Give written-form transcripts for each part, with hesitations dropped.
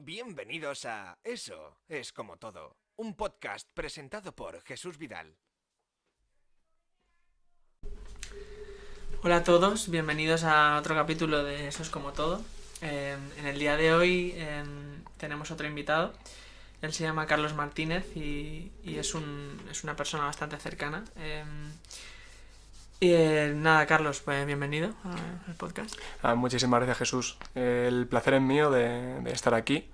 Bienvenidos a Eso es como todo, un podcast presentado por Jesús Vidal. Hola a todos, bienvenidos a otro capítulo de Eso es como todo. En el día de hoy tenemos otro invitado. Él se llama Carlos Martínez y es una persona bastante cercana. Nada, Carlos, pues bienvenido al podcast. Muchísimas gracias, Jesús. El placer es mío de estar aquí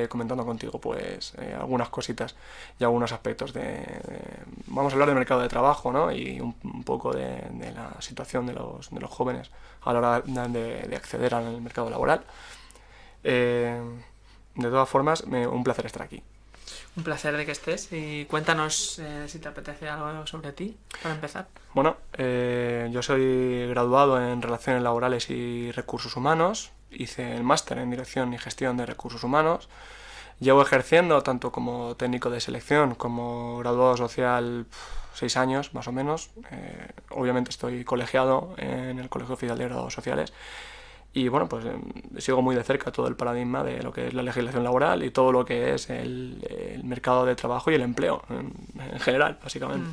comentando contigo pues algunas cositas y algunos aspectos vamos a hablar del mercado de trabajo, ¿no? Y un poco de la situación de los jóvenes a la hora de acceder al mercado laboral. De todas formas, un placer estar aquí. Un placer de que estés y cuéntanos si te apetece algo sobre ti, para empezar. Bueno, yo soy graduado en Relaciones Laborales y Recursos Humanos, hice el máster en Dirección y Gestión de Recursos Humanos, llevo ejerciendo tanto como técnico de selección como graduado social 6 años más o menos, obviamente estoy colegiado en el Colegio Oficial de Graduados Sociales. Y bueno, pues sigo muy de cerca todo el paradigma de lo que es la legislación laboral y todo lo que es el mercado de trabajo y el empleo en general, básicamente.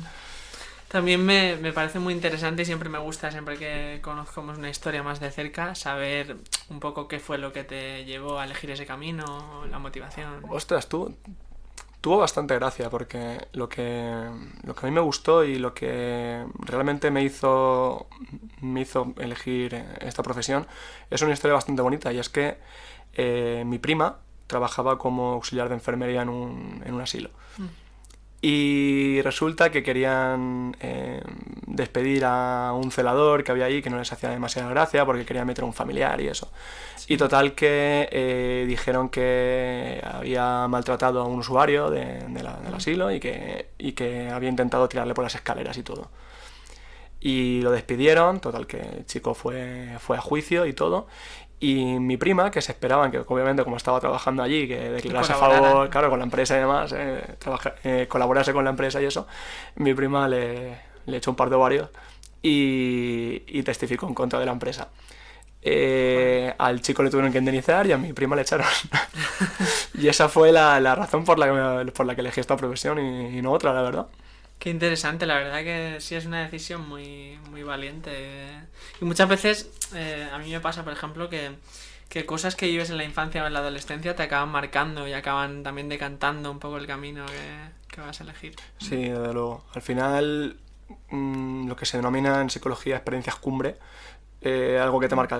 También me parece muy interesante y siempre me gusta, siempre que conozcamos una historia más de cerca, saber un poco qué fue lo que te llevó a elegir ese camino, la motivación. Ostras, tuvo bastante gracia porque lo que a mí me gustó y lo que realmente me hizo elegir esta profesión es una historia bastante bonita, y es que mi prima trabajaba como auxiliar de enfermería en un asilo. Y resulta que querían despedir a un celador que había ahí, que no les hacía demasiada gracia porque querían meter a un familiar y eso. Sí. Y total que dijeron que había maltratado a un usuario del asilo y que había intentado tirarle por las escaleras y todo. Y lo despidieron, total que el chico fue a juicio y todo. Y mi prima, que se esperaban que obviamente como estaba trabajando allí, que declarase a favor, claro, con la empresa y demás, colaborase con la empresa y eso, mi prima le echó un par de ovarios y testificó en contra de la empresa. Al chico le tuvieron que indemnizar y a mi prima le echaron. Y esa fue la razón por la que elegí esta profesión y no otra, la verdad. Qué interesante, la verdad que sí es una decisión muy, muy valiente. Y muchas veces a mí me pasa, por ejemplo, que cosas que vives en la infancia o en la adolescencia te acaban marcando y acaban también decantando un poco el camino que vas a elegir. Sí, desde luego. Al final, lo que se denomina en psicología experiencias cumbre, algo que te marca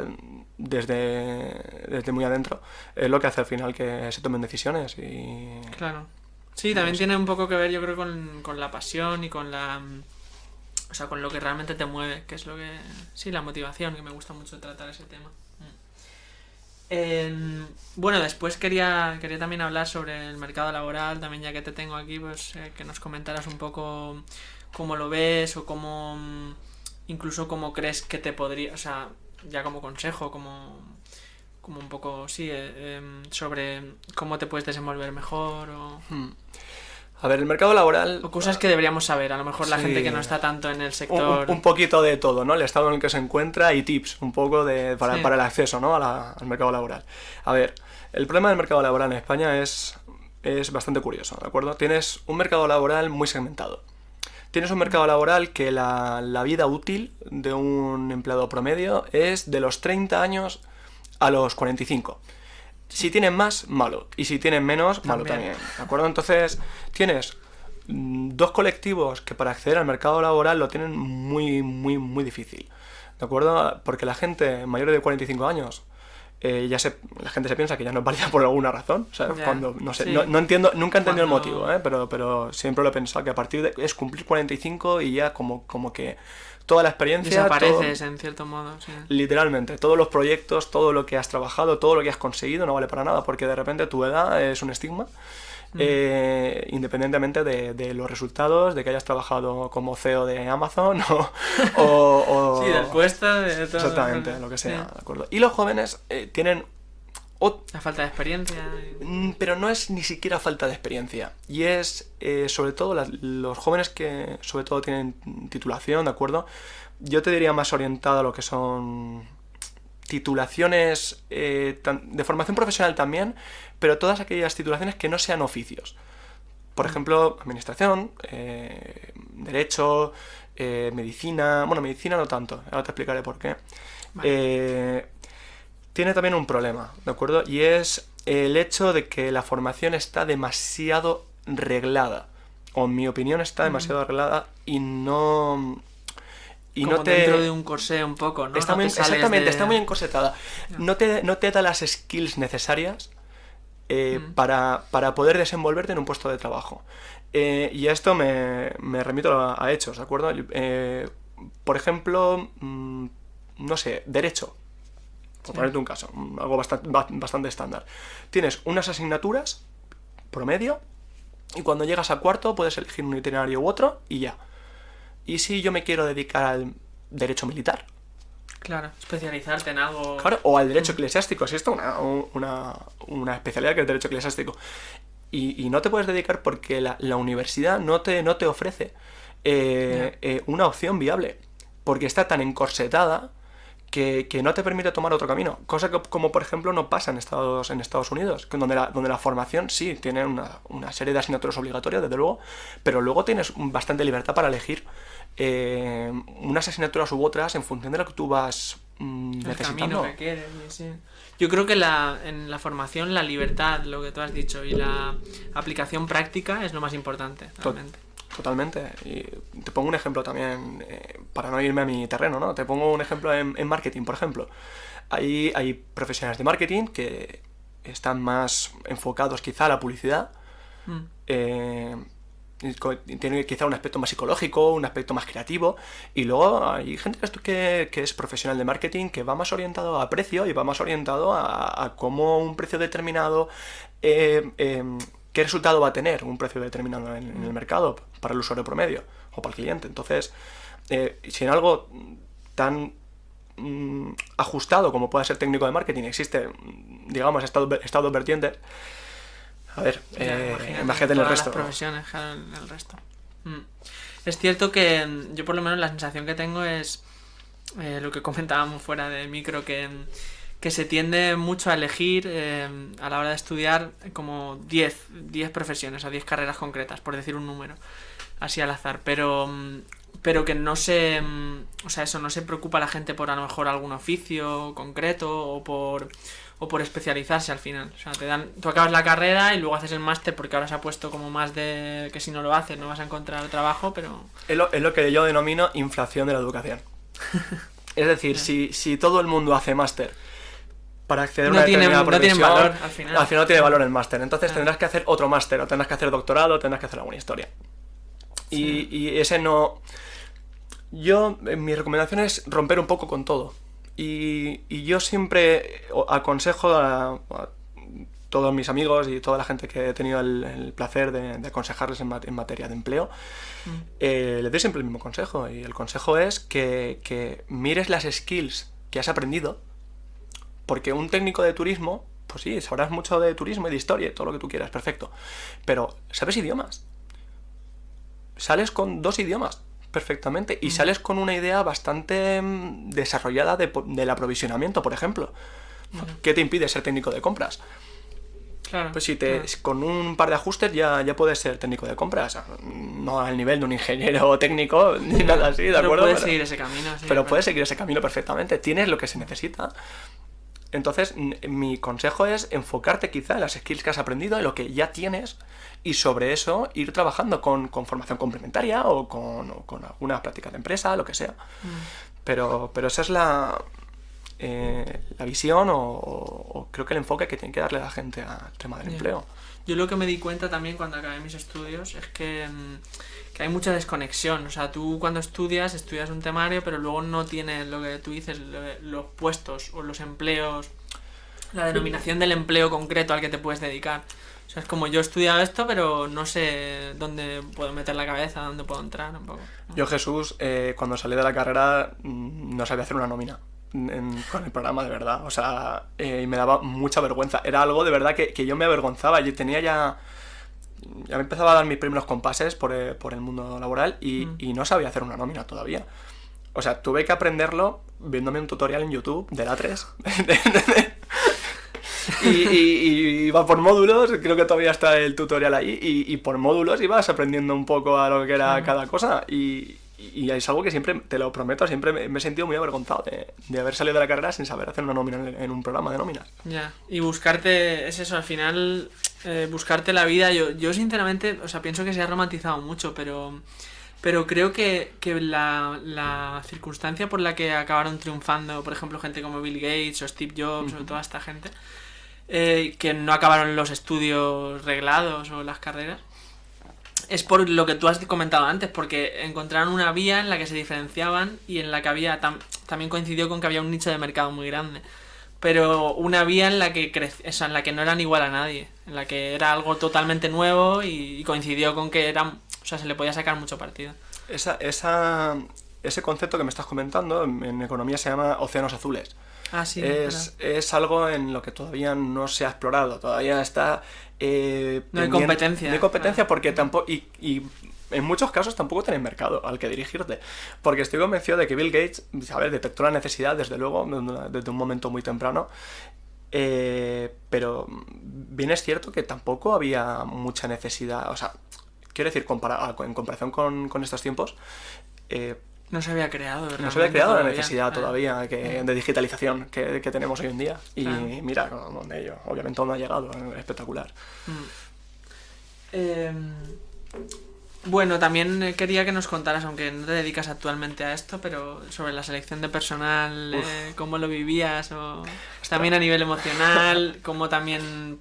desde muy adentro, es lo que hace al final que se tomen decisiones. Claro. Sí, también tiene un poco que ver, yo creo, con la pasión y con o sea, con lo que realmente te mueve, que es lo que... Sí, la motivación, que me gusta mucho tratar ese tema. Bueno, después quería también hablar sobre el mercado laboral, también ya que te tengo aquí, pues que nos comentaras un poco cómo lo ves o incluso cómo crees que te podría... O sea, ya como consejo, como un poco, sí, sobre cómo te puedes desenvolver mejor o... A ver, el mercado laboral... O cosas que deberíamos saber, a lo mejor la gente que no está tanto en el sector... Un poquito de todo, ¿no? El estado en el que se encuentra y tips, un poco para el acceso, ¿no? al mercado laboral. A ver, el problema del mercado laboral en España es bastante curioso, ¿de acuerdo? Tienes un mercado laboral muy segmentado. Tienes un mercado laboral que la vida útil de un empleado promedio es de los 30 años a los 45. Si tienen más, malo. Y si tienen menos, malo también. ¿De acuerdo? Entonces, tienes dos colectivos que para acceder al mercado laboral lo tienen muy, muy, muy difícil. ¿De acuerdo? Porque la gente mayor de 45 años, la gente se piensa que ya no es válida por alguna razón. O sea, cuando, no sé, sí. no entiendo, nunca he entendido el motivo, pero siempre lo he pensado, que a partir de es cumplir 45 y ya como que toda la experiencia... Desapareces, en cierto modo, sí. Literalmente, todos los proyectos, todo lo que has trabajado, todo lo que has conseguido no vale para nada, porque de repente tu edad es un estigma, independientemente de los resultados, de que hayas trabajado como CEO de Amazon o sí, del puesto, de todo. Exactamente, lo que sea, ¿de acuerdo? Y los jóvenes tienen... La falta de experiencia. Pero no es ni siquiera falta de experiencia. Y es, sobre todo, los jóvenes que sobre todo tienen titulación, ¿de acuerdo? Yo te diría más orientado a lo que son titulaciones de formación profesional también, pero todas aquellas titulaciones que no sean oficios. Por ejemplo, administración, derecho, medicina... Bueno, medicina no tanto, ahora te explicaré por qué. Vale. Tiene también un problema, ¿de acuerdo? Y es el hecho de que la formación está demasiado reglada. O en mi opinión está demasiado arreglada y no... Y como no te... dentro de un corsé un poco, ¿no? Está muy, exactamente, está muy encorsetada. No te da las skills necesarias para poder desenvolverte en un puesto de trabajo. Y a esto me remito a hechos, ¿de acuerdo? Por ejemplo, no sé, derecho. Por ponerte un caso, algo bastante estándar. Tienes unas asignaturas promedio y cuando llegas a cuarto puedes elegir un itinerario u otro y ya. ¿Y si yo me quiero dedicar al derecho militar? Claro, especializarte en algo... Claro, o al derecho eclesiástico, existe una especialidad que es el derecho eclesiástico. Y no te puedes dedicar porque la universidad no te ofrece una opción viable, porque está tan encorsetada que no te permite tomar otro camino. Cosa que, como por ejemplo, no pasa en Estados Unidos, donde la formación sí tiene una serie de asignaturas obligatorias, desde luego, pero luego tienes bastante libertad para elegir unas asignaturas u otras en función de lo que tú vas necesitando. El camino que quieres, sí. Yo creo que en la formación la libertad, lo que tú has dicho, y la aplicación práctica es lo más importante, realmente. Totalmente. Y te pongo un ejemplo también, para no irme a mi terreno, ¿no? Te pongo un ejemplo en marketing, por ejemplo. Hay profesionales de marketing que están más enfocados quizá a la publicidad. Tiene quizá un aspecto más psicológico, un aspecto más creativo, y luego hay gente que es profesional de marketing que va más orientado a precio y va más orientado a cómo un precio determinado, qué resultado va a tener un precio determinado en el mercado para el usuario promedio o para el cliente. Entonces, si en algo tan ajustado como pueda ser técnico de marketing existe, digamos, estas dos vertientes, a ver, imagínate en el resto. Las profesiones, en el resto. Es cierto que yo por lo menos la sensación que tengo es lo que comentábamos fuera de micro, que se tiende mucho a elegir a la hora de estudiar como 10 profesiones o 10 carreras concretas, por decir un número, así al azar, pero que no se... O sea, eso, no se preocupa la gente por a lo mejor algún oficio concreto o por especializarse al final. O sea, tú acabas la carrera y luego haces el máster porque ahora se ha puesto como más de que si no lo haces no vas a encontrar trabajo, pero... Es lo que yo denomino inflación de la educación. Es decir, si todo el mundo hace máster para acceder a una determinada profesión, no tiene valor al final. Al final no tiene valor el máster. Entonces tendrás que hacer otro máster, o tendrás que hacer doctorado, o tendrás que hacer alguna historia. Sí. Y ese no... mi recomendación es romper un poco con todo. Y yo siempre aconsejo a todos mis amigos y toda la gente que he tenido el placer de aconsejarles en materia de empleo, les doy siempre el mismo consejo. Y el consejo es que mires las skills que has aprendido, porque un técnico de turismo, pues sí, sabrás mucho de turismo y de historia y todo lo que tú quieras, perfecto. Pero, ¿sabes idiomas? Sales con 2 idiomas perfectamente y sales con una idea bastante desarrollada del aprovisionamiento, por ejemplo. ¿Qué te impide ser técnico de compras? Claro, pues con un par de ajustes ya puedes ser técnico de compras, no al nivel de un ingeniero técnico ni nada así, ¿de acuerdo? Puedes seguir ese camino, sí, pero puedes seguir ese camino perfectamente, tienes lo que se necesita. Entonces, mi consejo es enfocarte quizá en las skills que has aprendido, en lo que ya tienes, y sobre eso ir trabajando con formación complementaria o con alguna práctica de empresa, lo que sea. Pero esa es la visión o creo que el enfoque que tiene que darle la gente al tema del empleo. Yo lo que me di cuenta también cuando acabé mis estudios es que hay mucha desconexión. O sea, tú cuando estudias un temario, pero luego no tienes lo que tú dices, los puestos o los empleos, la denominación del empleo concreto al que te puedes dedicar. O sea, es como yo he estudiado esto, pero no sé dónde puedo meter la cabeza, dónde puedo entrar un poco. Yo, Jesús, cuando salí de la carrera no sabía hacer una nómina con el programa, de verdad. O sea, y me daba mucha vergüenza. Era algo de verdad que yo me avergonzaba. Yo tenía ya me empezaba a dar mis primeros compases por el mundo laboral y no sabía hacer una nómina todavía. O sea, tuve que aprenderlo viéndome un tutorial en YouTube de la 3. y iba por módulos, creo que todavía está el tutorial ahí, y por módulos ibas aprendiendo un poco a lo que era cada cosa, y es algo que siempre, te lo prometo, siempre me he sentido muy avergonzado de haber salido de la carrera sin saber hacer una nómina en un programa de nóminas. Ya, y buscarte, es eso, al final, buscarte la vida, yo sinceramente, o sea, pienso que se ha romantizado mucho, pero creo que la circunstancia por la que acabaron triunfando, por ejemplo, gente como Bill Gates o Steve Jobs o toda esta gente, que no acabaron los estudios reglados o las carreras, es por lo que tú has comentado antes, porque encontraron una vía en la que se diferenciaban y en la que había también coincidió con que había un nicho de mercado muy grande, pero una vía en la que en la que no eran igual a nadie, en la que era algo totalmente nuevo y coincidió con que era, o sea, se le podía sacar mucho partido. Ese concepto que me estás comentando en economía se llama océanos azules. Ah, sí, es algo en lo que todavía no se ha explorado, todavía está no hay competencia. No hay competencia, claro. Porque tampoco, y en muchos casos tampoco tienen mercado al que dirigirte, porque estoy convencido de que Bill Gates, ¿sabes?, detectó la necesidad desde luego, desde un momento muy temprano, pero bien es cierto que tampoco había mucha necesidad, o sea, quiero decir, en comparación con estos tiempos, no se había creado, ¿verdad? no se había creado la necesidad todavía de digitalización que tenemos hoy en día. Y mira, donde ello, obviamente no ha llegado, espectacular. Bueno, también quería que nos contaras, aunque no te dedicas actualmente a esto, pero sobre la selección de personal, cómo lo vivías, o también a nivel emocional, cómo también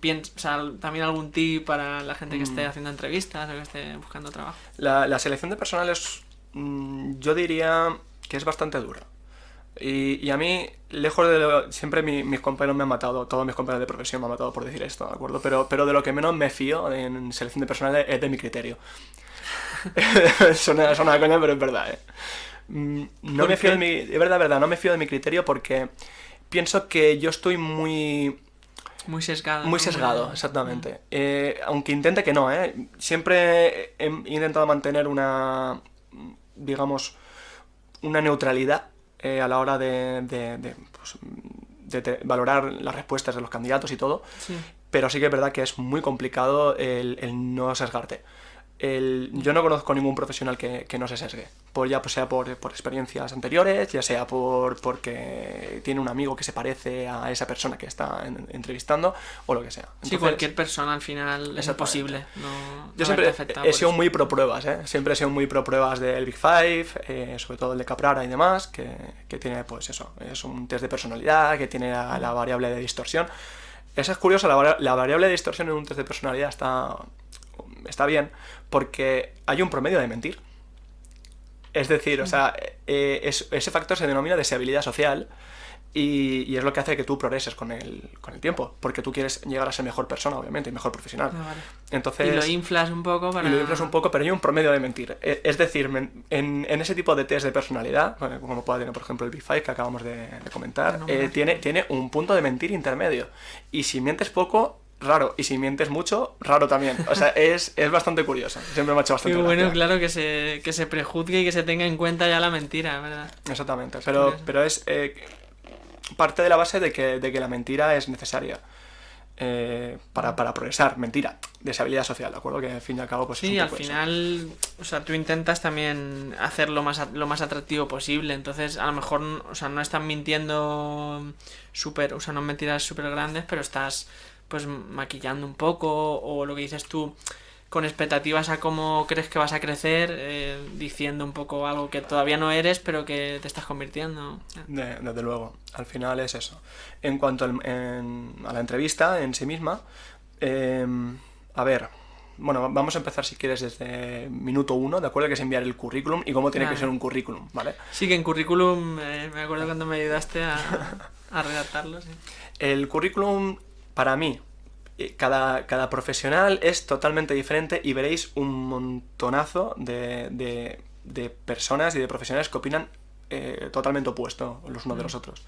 también algún tip para la gente que esté haciendo entrevistas o que esté buscando trabajo. La selección de personal es, yo diría que es bastante dura. Y a mí, lejos de siempre mis compañeros me han matado, todos mis compañeros de profesión me han matado por decir esto, ¿de acuerdo? Pero de lo que menos me fío en selección de personal es de mi criterio. Suena a coña, pero es verdad, ¿eh? No me fío de verdad, no me fío de mi criterio porque pienso que yo estoy muy sesgado. Muy sesgado, exactamente. Aunque intente que no, siempre he intentado mantener una, digamos, una neutralidad a la hora de valorar las respuestas de los candidatos y todo, sí. Pero sí que es verdad que es muy complicado el no sesgarte. Yo no conozco ningún profesional que no se sesgue, ya sea por experiencias anteriores, ya sea porque tiene un amigo que se parece a esa persona que está entrevistando, o lo que sea. Entonces, sí, cualquier persona al final es imposible. Yo siempre he sido muy pro pruebas, siempre he sido muy pro pruebas del Big Five, sobre todo el de Caprara y demás, que tiene, pues eso, es un test de personalidad, que tiene la variable de distorsión. Eso es curioso, la variable de distorsión en un test de personalidad está bien, porque hay un promedio de mentir. Es decir, o sea, ese factor se denomina deseabilidad social y es lo que hace que tú progreses con el tiempo, porque tú quieres llegar a ser mejor persona, obviamente, y mejor profesional. Vale. Entonces, y lo inflas un poco pero hay un promedio de mentir. Es decir, en ese tipo de test de personalidad, como puede tener, por ejemplo, el Big Five que acabamos de comentar, tiene un punto de mentir intermedio. Y si mientes poco, raro, y si mientes mucho, raro también. O sea, es bastante curioso. Siempre me ha hecho bastante gracia. Bueno, claro, que se prejuzgue y que se tenga en cuenta ya la mentira, ¿verdad? Exactamente, pero es parte de la base de que la mentira es necesaria para progresar. Mentira, deshabilidad social, ¿de acuerdo? Que al fin y al cabo pues sí, es un al poco final, o sea, tú intentas también hacerlo lo más atractivo posible, entonces a lo mejor, o sea, no estás mintiendo no mentiras súper grandes, pero estás pues maquillando un poco, o lo que dices tú, con expectativas a cómo crees que vas a crecer, diciendo un poco algo que todavía no eres, pero que te estás convirtiendo. Desde luego, al final es eso. En cuanto a la entrevista en sí misma, a ver, bueno, vamos a empezar si quieres desde minuto 1, ¿de acuerdo? Que es enviar el currículum y cómo tiene que ser un currículum, ¿vale? Sí, que en currículum, me acuerdo cuando me ayudaste a redactarlo, sí. El currículum, para mí, cada profesional es totalmente diferente y veréis un montonazo de personas y de profesionales que opinan totalmente opuesto los unos de los otros.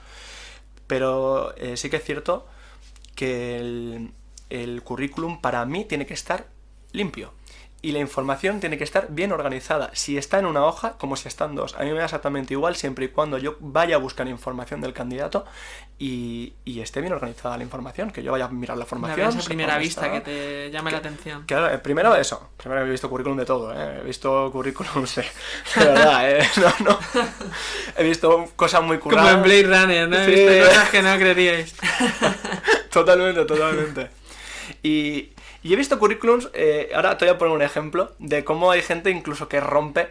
Pero sí que es cierto que el currículum para mí tiene que estar limpio. y la información tiene que estar bien organizada. Si está en una hoja, como si está en dos. A mí me da exactamente igual siempre y cuando yo vaya a buscar información del candidato y esté bien organizada la información, que yo vaya a mirar la formación. Esa primera vista que te llame la atención. Claro, primero eso. Primero he visto currículum de todo, He visto currículums de verdad, No. He visto cosas muy curradas. Como en Blade Runner, ¿no? He Sí. visto cosas que no creeríais. Totalmente. Y he visto currículums, ahora te voy a poner un ejemplo de cómo hay gente incluso que rompe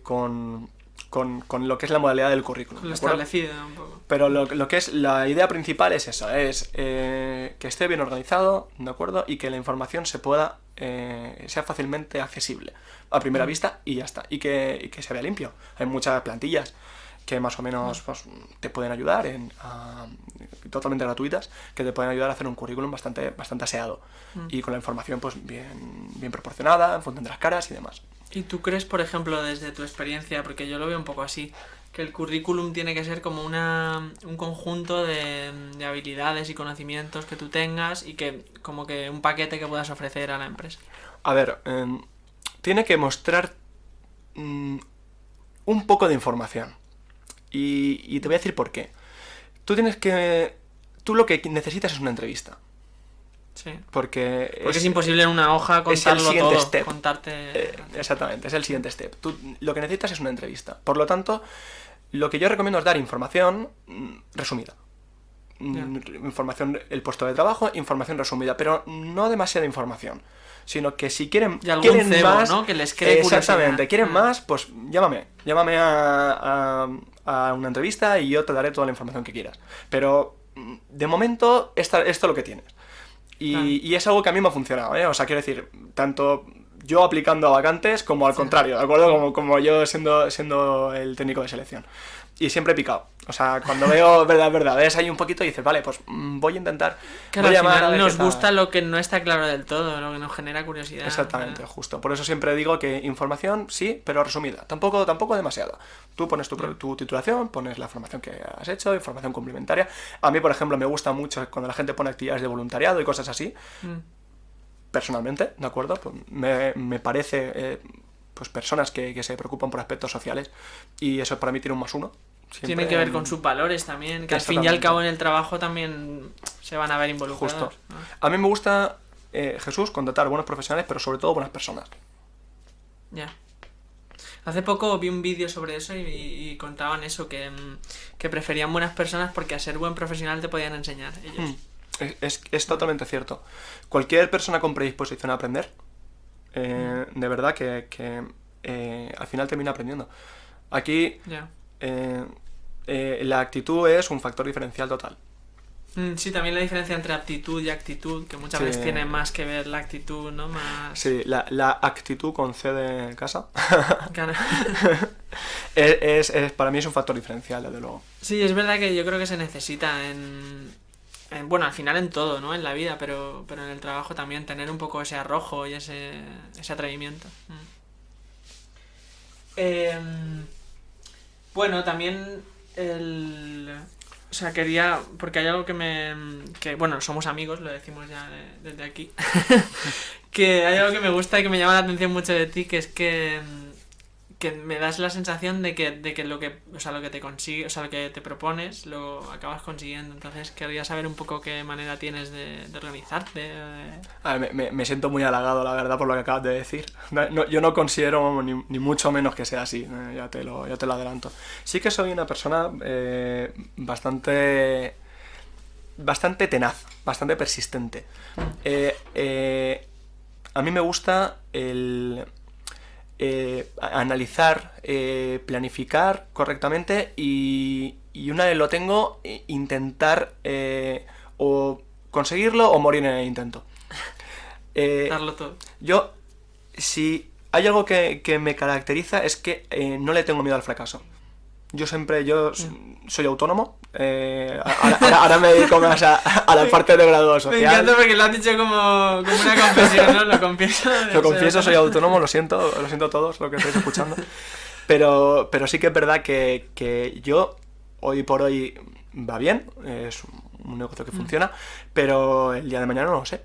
con lo que es la modalidad del currículum. Con lo ¿de acuerdo? establecido un poco. Pero lo que es la idea principal es eso, es que esté bien organizado, ¿de acuerdo? Y que la información sea fácilmente accesible a primera vista y ya está. Y que se vea limpio. Hay muchas plantillas que más o menos pues, te pueden ayudar, totalmente gratuitas, que te pueden ayudar a hacer un currículum bastante aseado. Y con la información pues bien proporcionada, en función de las caras y demás. ¿Y tú crees, por ejemplo, desde tu experiencia, porque yo lo veo un poco así, que el currículum tiene que ser como un conjunto de habilidades y conocimientos que tú tengas y que como que un paquete que puedas ofrecer a la empresa? A ver, tiene que mostrar un poco de información. Y te voy a decir por qué. Tú lo que necesitas es una entrevista. Sí. Porque es imposible en una hoja contarlo siguiente todo, step. contarte... Exactamente, es el siguiente step. Tú lo que necesitas es una entrevista. Por lo tanto, lo que yo recomiendo es dar información resumida. Información, el puesto de trabajo, información resumida, pero no demasiada información. Sino que si quieren cebo, más, ¿no? Que les cree exactamente, curiosidad. quieren más, pues llámame a una entrevista y yo te daré toda la información que quieras. Pero de momento esto es lo que tienes. Y es algo que a mí me ha funcionado, O sea, quiero decir, tanto yo aplicando a vacantes como al contrario, ¿de acuerdo? Como yo siendo el técnico de selección. Y siempre he picado. O sea, cuando veo verdad, ves ahí un poquito y dices, vale, pues voy a intentar. Claro, voy a al llamar final a ver nos qué gusta tal. lo que no está claro del todo, lo que nos genera curiosidad. Exactamente, justo. Por eso siempre digo que información sí, pero resumida. Tampoco demasiado. Tú pones tu titulación, pones la formación que has hecho, información complementaria. A mí, por ejemplo, me gusta mucho cuando la gente pone actividades de voluntariado y cosas así. Personalmente, ¿de acuerdo? Pues me parece pues personas que se preocupan por aspectos sociales y eso para mí tiene un +1. Tiene que ver con sus valores también, que al fin y al cabo en el trabajo también se van a ver involucrados. Justo. ¿No? A mí me gusta, Jesús, contratar buenos profesionales, pero sobre todo buenas personas. Ya. Hace poco vi un vídeo sobre eso y contaban eso, que preferían buenas personas porque a ser buen profesional te podían enseñar ellos. Es totalmente cierto. Cualquier persona con predisposición a aprender, de verdad que al final termina aprendiendo. Aquí la actitud es un factor diferencial total. Sí, también la diferencia entre aptitud y actitud, que muchas veces tiene más que ver la actitud, ¿no? Más... Sí, la actitud con C de casa. Claro. Para mí es un factor diferencial, desde luego. Sí, es verdad que yo creo que se necesita bueno, al final en todo, ¿no? En la vida, pero en el trabajo también tener un poco ese arrojo y ese atrevimiento. Bueno, también o sea, quería... Porque hay algo que bueno, somos amigos, lo decimos ya desde aquí. Que hay algo que me gusta y que me llama la atención mucho de ti, que es que me das la sensación de que lo que te consigue, o sea, lo que te propones, lo acabas consiguiendo. Entonces quería saber un poco qué manera tienes de organizarte. A ver, me siento muy halagado, la verdad, por lo que acabas de decir. No, yo no considero ni mucho menos que sea así, ya te lo adelanto. Sí que soy una persona bastante tenaz, bastante persistente. A mí me gusta analizar, planificar correctamente y una vez lo tengo, intentar o conseguirlo o morir en el intento. Darlo todo. Yo, si hay algo que me caracteriza es que no le tengo miedo al fracaso. Yo soy autónomo, ahora me dedico más a la parte de grado social. Me encanta porque lo has dicho como una confesión, ¿no? Lo confieso. Lo confieso, soy autónomo, lo siento a todos lo que estáis escuchando. Pero sí que es verdad que yo, hoy por hoy, va bien, es un negocio que funciona, pero el día de mañana no lo sé.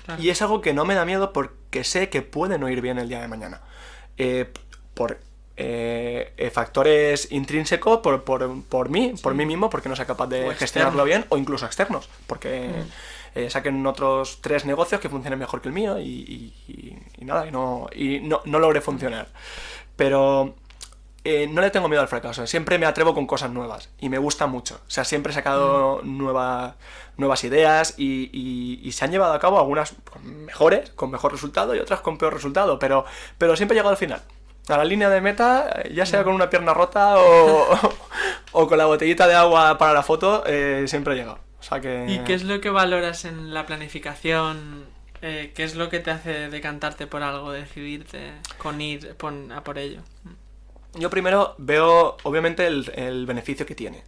Claro. Y es algo que no me da miedo porque sé que puede no ir bien el día de mañana. Por factores intrínsecos, por mí mismo, porque no sea capaz de gestionarlo bien, o incluso externos, porque saquen otros 3 negocios que funcionen mejor que el mío y nada, y no logré funcionar. Pero no le tengo miedo al fracaso, siempre me atrevo con cosas nuevas y me gusta mucho. O sea, siempre he sacado nuevas ideas y se han llevado a cabo algunas mejores, con mejor resultado, y otras con peor resultado, pero siempre he llegado al final. A la línea de meta, ya sea con una pierna rota o con la botellita de agua para la foto, siempre he llegado. O sea que... ¿Y qué es lo que valoras en la planificación? ¿Qué es lo que te hace decantarte por algo, decidirte con ir a por ello? Yo primero veo, obviamente, el beneficio que tiene,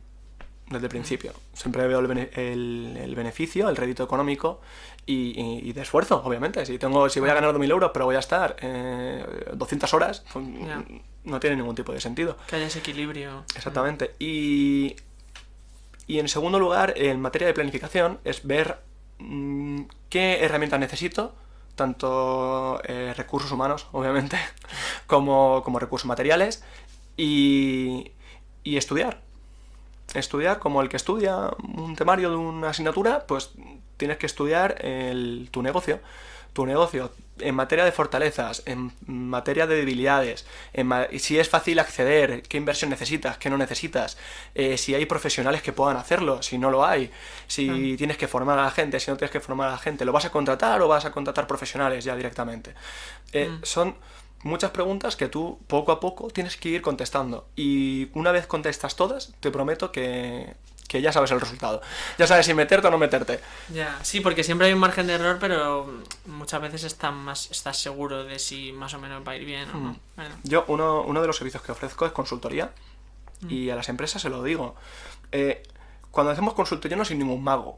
desde el principio. Siempre veo el beneficio, el rédito económico y de esfuerzo, obviamente. Si voy a ganar 2.000 euros, pero voy a estar 200 horas, pues, no tiene ningún tipo de sentido. Que haya ese equilibrio. Exactamente. Y en segundo lugar, en materia de planificación, es ver qué herramientas necesito, tanto recursos humanos, obviamente, como recursos materiales, y estudiar. Estudiar como el que estudia un temario de una asignatura, pues tienes que estudiar tu negocio. Tu negocio en materia de fortalezas, en materia de debilidades, si es fácil acceder, qué inversión necesitas, qué no necesitas, si hay profesionales que puedan hacerlo, si no lo hay, si tienes que formar a la gente, si no tienes que formar a la gente, ¿lo vas a contratar o vas a contratar profesionales ya directamente? Son muchas preguntas que tú poco a poco tienes que ir contestando, y una vez contestas todas, te prometo que ya sabes el resultado. Ya sabes si meterte o no meterte. Ya, sí, porque siempre hay un margen de error, pero muchas veces estás seguro de si más o menos va a ir bien o no. Bueno. Yo, uno de los servicios que ofrezco es consultoría, y a las empresas se lo digo. Cuando hacemos consultoría no soy ningún mago.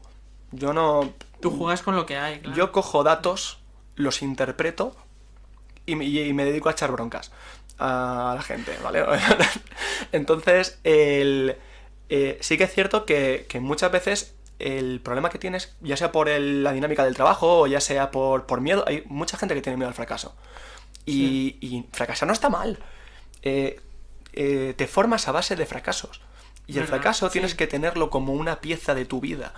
Yo no... Tú juegas con lo que hay, claro. Yo cojo datos, los interpreto y me dedico a echar broncas a la gente, ¿vale? Entonces, sí que es cierto que muchas veces el problema que tienes, ya sea por la dinámica del trabajo o ya sea por miedo, hay mucha gente que tiene miedo al fracaso. Y fracasar no está mal. Te formas a base de fracasos. Y el fracaso tienes que tenerlo como una pieza de tu vida.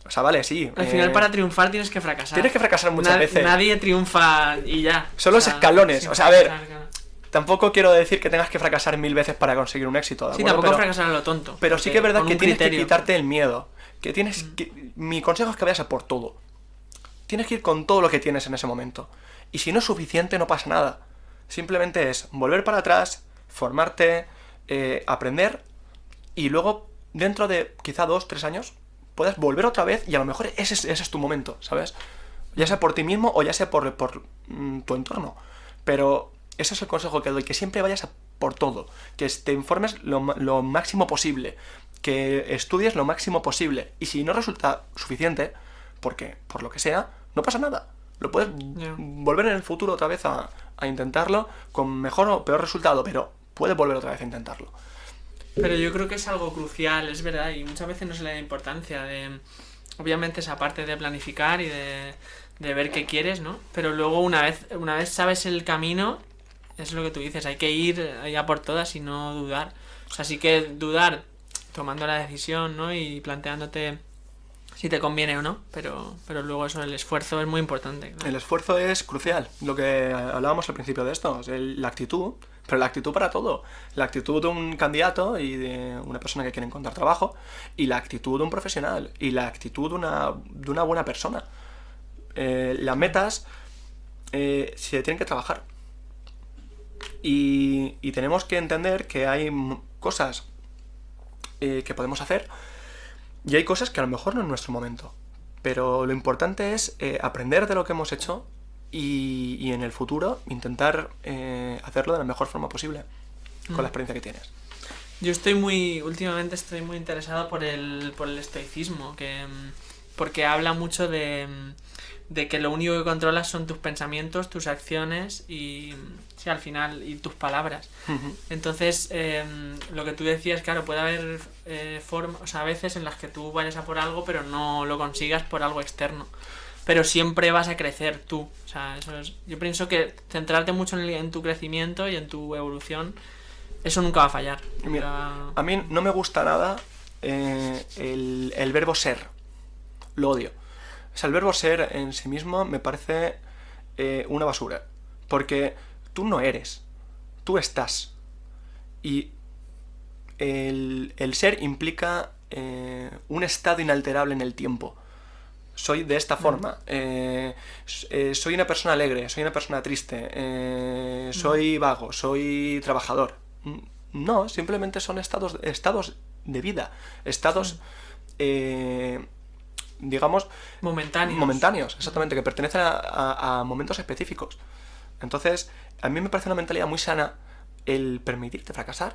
O sea, vale, sí. Al final, para triunfar tienes que fracasar. Tienes que fracasar muchas veces. Nadie triunfa y ya. Son los escalones. O sea, a ver... Tampoco quiero decir que tengas que fracasar 1000 veces para conseguir un éxito, ¿de acuerdo? Sí, tampoco fracasar a lo tonto. Pero sí que es verdad que tienes que quitarte el miedo. Que tienes mi consejo es que vayas a por todo. Tienes que ir con todo lo que tienes en ese momento. Y si no es suficiente, no pasa nada. Simplemente es volver para atrás, formarte, aprender, y luego, dentro de quizá 2-3 años, puedas volver otra vez, y a lo mejor ese es tu momento, ¿sabes? Ya sea por ti mismo o ya sea por tu entorno. Pero... ese es el consejo que doy, que siempre vayas a por todo, que te informes lo máximo posible, que estudies lo máximo posible, y si no resulta suficiente, porque por lo que sea, no pasa nada, lo puedes volver en el futuro otra vez a intentarlo con mejor o peor resultado, pero puedes volver otra vez a intentarlo. Pero yo creo que es algo crucial, es verdad, y muchas veces no se le da importancia obviamente esa parte de planificar y de ver qué quieres, ¿no? Pero luego una vez sabes el camino, es lo que tú dices, hay que ir allá por todas y no dudar. O sea, sí que dudar tomando la decisión, ¿no? Y planteándote si te conviene o no, pero luego eso, el esfuerzo es muy importante, ¿no? El esfuerzo es crucial, lo que hablábamos al principio de esto, la actitud, pero la actitud para todo. La actitud de un candidato y de una persona que quiere encontrar trabajo, y la actitud de un profesional, y la actitud de una buena persona. Las metas se tienen que trabajar. Y tenemos que entender que hay cosas que podemos hacer, y hay cosas que a lo mejor no es nuestro momento, pero lo importante es aprender de lo que hemos hecho y en el futuro intentar hacerlo de la mejor forma posible con la experiencia que tienes. Yo últimamente estoy muy interesado por el estoicismo, porque habla mucho de que lo único que controlas son tus pensamientos, tus acciones y sí, al final, y tus palabras. Uh-huh. Entonces, lo que tú decías, claro, puede haber formas, o sea, a veces en las que tú vayas a por algo, pero no lo consigas por algo externo. pero siempre vas a crecer tú. O sea, yo pienso que centrarte mucho en tu crecimiento y en tu evolución, eso nunca va a fallar. Mira, a mí no me gusta nada el verbo ser. Lo odio. O sea, el verbo ser en sí mismo me parece una basura. Porque tú no eres, tú estás. Y el ser implica un estado inalterable en el tiempo. Soy de esta forma. Soy una persona alegre, soy una persona triste, soy vago, soy trabajador. No, simplemente son estados de vida. Estados, digamos... Momentáneos, exactamente, que pertenecen a momentos específicos. Entonces, a mí me parece una mentalidad muy sana el permitirte fracasar.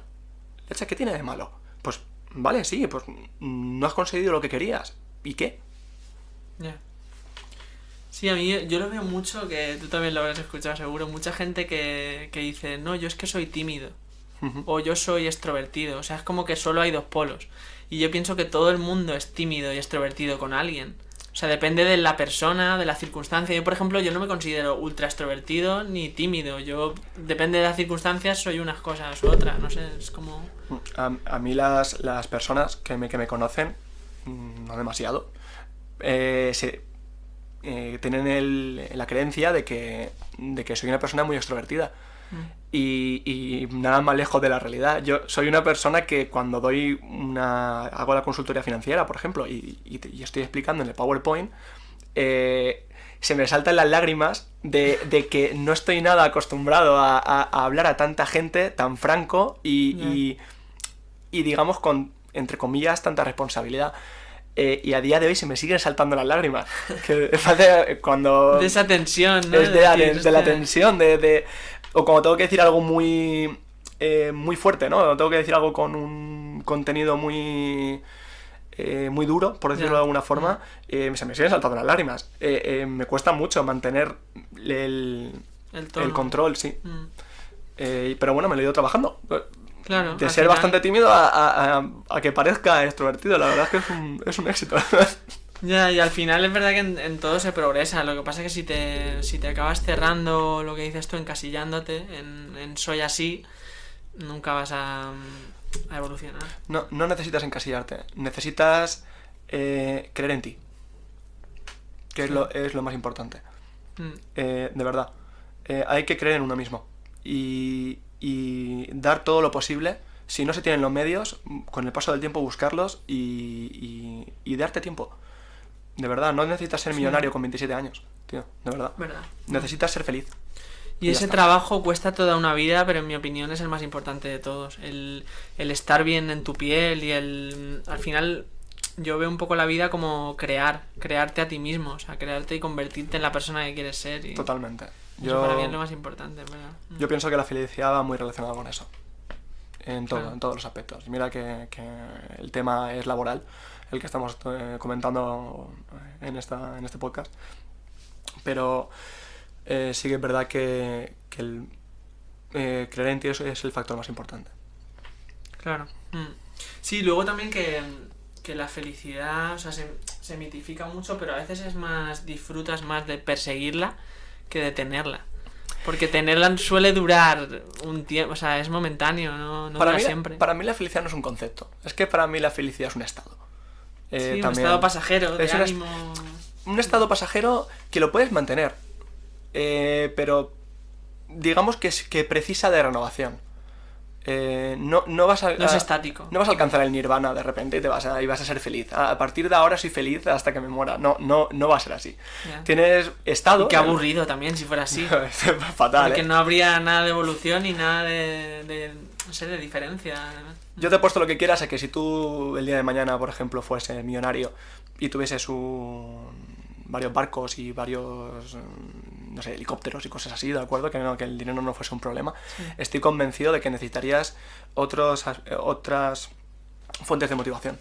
¿Qué tiene de malo? Pues, vale, sí, pues no has conseguido lo que querías. ¿Y qué? Yeah. Sí, a mí yo lo veo mucho, que tú también lo habrás escuchado seguro, mucha gente que dice, no, yo es que soy tímido, o yo soy extrovertido, o sea, es como que solo hay dos polos. Y yo pienso que todo el mundo es tímido y extrovertido con alguien. O sea, depende de la persona, de la circunstancia. Yo, por ejemplo, yo no me considero ultra extrovertido ni tímido. Yo, depende de las circunstancias, soy unas cosas u otras. No sé, es como... A mí las personas que me conocen, no demasiado, tienen la creencia de que soy una persona muy extrovertida. Y nada más lejos de la realidad. Yo soy una persona que cuando hago la consultoría financiera, por ejemplo, y estoy explicando en el PowerPoint, se me saltan las lágrimas de que no estoy nada acostumbrado a hablar a tanta gente tan franco y digamos con, entre comillas, tanta responsabilidad. Y a día de hoy se me siguen saltando las lágrimas. Que cuando... De esa tensión, ¿no? Es de la tensión, o como tengo que decir algo muy fuerte, ¿no? Tengo que decir algo con un contenido muy duro, por decirlo de alguna forma, se me siguen saltando las lágrimas. Me cuesta mucho mantener el control, sí. Pero bueno, me lo he ido trabajando. Claro, de ser bastante tímido a que parezca extrovertido, la verdad es que es un éxito. Ya, y al final es verdad que en todo se progresa. Lo que pasa es que si te acabas cerrando lo que dices tú, encasillándote en soy así, nunca vas a evolucionar. No necesitas encasillarte, necesitas creer en ti, que sí. es lo más importante. De verdad, hay que creer en uno mismo y dar todo lo posible. Si no se tienen los medios, con el paso del tiempo buscarlos y darte tiempo. De verdad, no necesitas ser millonario con 27 años, tío, de verdad. Necesitas ser feliz. Y ese trabajo cuesta toda una vida, pero en mi opinión es el más importante de todos. El estar bien en tu piel y al final yo veo un poco la vida como crearte a ti mismo, o sea, crearte y convertirte en la persona que quieres ser. Y totalmente. Eso para mí es lo más importante, ¿verdad? Yo pienso que la felicidad va muy relacionada con eso. En todos los aspectos. Mira que el tema es laboral, el que estamos comentando en este podcast, pero sí que es verdad que creer en ti es el factor más importante. Claro. Sí, luego también que la felicidad, o sea, se mitifica mucho, pero a veces disfrutas más de perseguirla que de tenerla. Porque tenerla suele durar un tiempo, o sea, es momentáneo, no dura siempre. Para mí la felicidad no es un concepto, es que para mí la felicidad es un estado. Sí, un estado pasajero, de ánimo... Un estado pasajero que lo puedes mantener, pero digamos que precisa de renovación. No vas a... No es estático. No vas a alcanzar el nirvana de repente y vas a ser feliz. A partir de ahora soy feliz hasta que me muera. No va a ser así. Yeah. Tienes estado... Y qué aburrido también si fuera así. Fatal, porque no habría nada de evolución ni nada de diferencia. Yo te he puesto lo que quieras a que si tú el día de mañana, por ejemplo, fuese millonario y tuvieses varios barcos y varios... no sé, helicópteros y cosas así, ¿de acuerdo? Que el dinero no fuese un problema. Sí. Estoy convencido de que necesitarías otras fuentes de motivación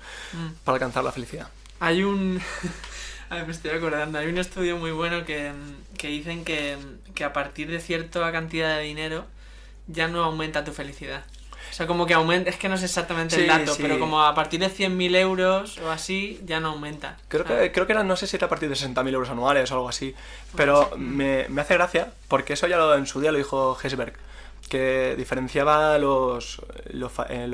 para alcanzar la felicidad. Hay me estoy acordando, hay un estudio muy bueno que dicen que a partir de cierta cantidad de dinero ya no aumenta tu felicidad. O sea, como que aumenta, es que no sé exactamente el Sí, dato, sí. pero como a partir de 100.000 euros o así, ya no aumenta. Creo que era, no sé si era a partir de 60.000 euros anuales o algo así, pero me hace gracia porque eso en su día lo dijo Hesberg, que diferenciaba los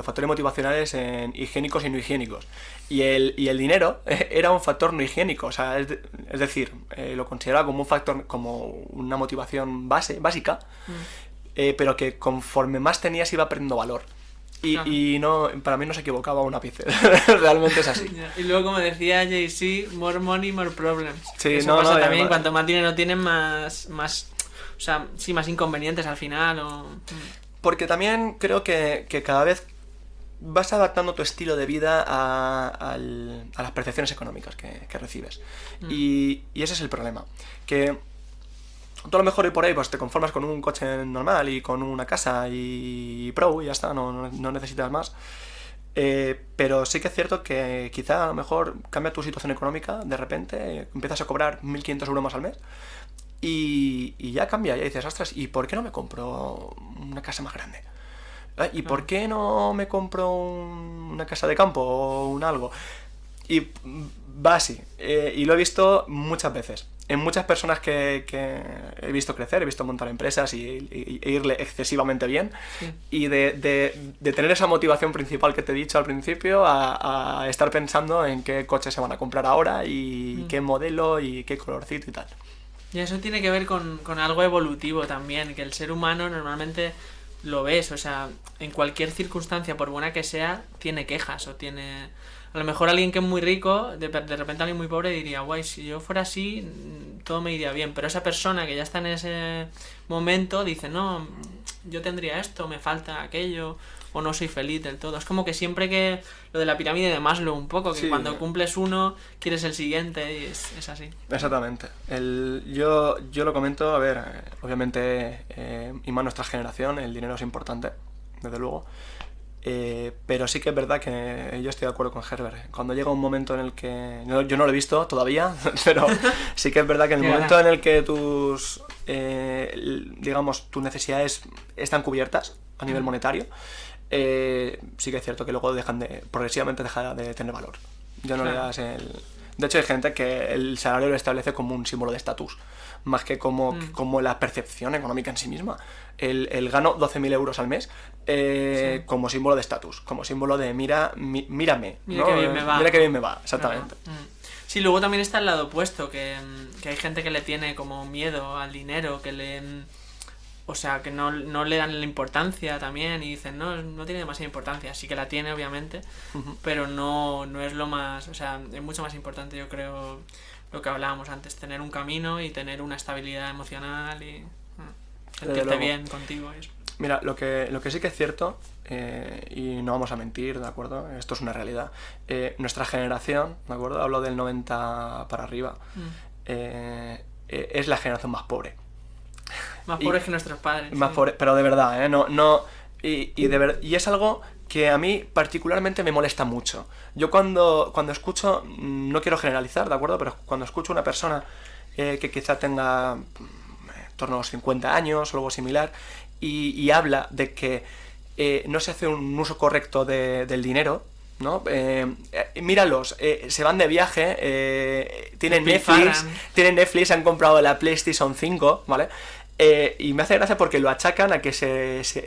factores motivacionales en higiénicos y no higiénicos. Y el dinero era un factor no higiénico, o sea, es decir, lo consideraba como un factor, como una motivación básica, pero que conforme más tenías iba perdiendo valor. Y no, para mí no se equivocaba un ápice. Realmente es así. Y luego, como decía Jay-Z, more money, more problems. Sí, eso pasa también, cuanto más dinero tienen, más o sea, sí, más inconvenientes al final. Porque también creo que cada vez vas adaptando tu estilo de vida a las percepciones económicas que recibes. Y ese es el problema. Que tú a lo mejor hoy por ahí pues te conformas con un coche normal y con una casa y pro y ya está, no necesitas más. Pero sí que es cierto que quizá a lo mejor cambia tu situación económica, de repente empiezas a cobrar 1.500 euros más al mes y ya cambia, ya dices, ostras, ¿y por qué no me compro una casa más grande? ¿Y por qué no me compro una casa de campo o un algo? Y va así, y lo he visto muchas veces. En muchas personas que he visto crecer, he visto montar empresas e irle excesivamente bien. Sí. Y de tener esa motivación principal que te he dicho al principio a estar pensando en qué coche se van a comprar ahora y qué modelo y qué colorcito y tal. Y eso tiene que ver con algo evolutivo también, que el ser humano normalmente lo ves, o sea, en cualquier circunstancia, por buena que sea, tiene quejas o tiene... A lo mejor alguien que es muy rico, de repente alguien muy pobre diría, guay, si yo fuera así, todo me iría bien. Pero esa persona que ya está en ese momento dice, no, yo tendría esto, me falta aquello, o no soy feliz del todo. Es como que siempre que lo de la pirámide de Maslow un poco, que sí, cuando cumples uno, quieres el siguiente y es así. Exactamente. Yo lo comento, a ver, obviamente, y más nuestra generación, el dinero es importante, desde luego. Pero sí que es verdad que yo estoy de acuerdo con Herbert. Cuando llega un momento en el que... yo no lo he visto todavía, pero sí que es verdad que en el momento en el que tus necesidades están cubiertas a nivel monetario, sí que es cierto que luego progresivamente deja de tener valor. Ya no le das De hecho hay gente que el salario lo establece como un símbolo de estatus, más que como la percepción económica en sí misma. El gano 12.000 euros al mes como símbolo de estatus, como símbolo de mírame, Mira ¿no? qué bien me va. Mira qué bien me va, exactamente. Sí, luego también está el lado opuesto, que hay gente que le tiene como miedo al dinero, que le... O sea, que no le dan la importancia también y dicen, no tiene demasiada importancia. Sí que la tiene, obviamente, pero no es lo más... O sea, es mucho más importante, yo creo, lo que hablábamos antes, tener un camino y tener una estabilidad emocional y sentirte bien contigo y eso. Mira, lo que sí que es cierto, y no vamos a mentir, ¿de acuerdo? Esto es una realidad. Nuestra generación, ¿de acuerdo? Hablo del 90 para arriba, es la generación más pobre. Más pobres que nuestros padres. Más sí. pobre, pero de verdad, y es algo que a mí particularmente me molesta mucho. Yo cuando escucho, no quiero generalizar, ¿de acuerdo? Pero cuando escucho a una persona que quizá tenga en torno a los 50 años o algo similar y habla de que no se hace un uso correcto del dinero, ¿no? Míralos, se van de viaje, tienen Netflix, han comprado la PlayStation 5, ¿vale? Y me hace gracia porque lo achacan a que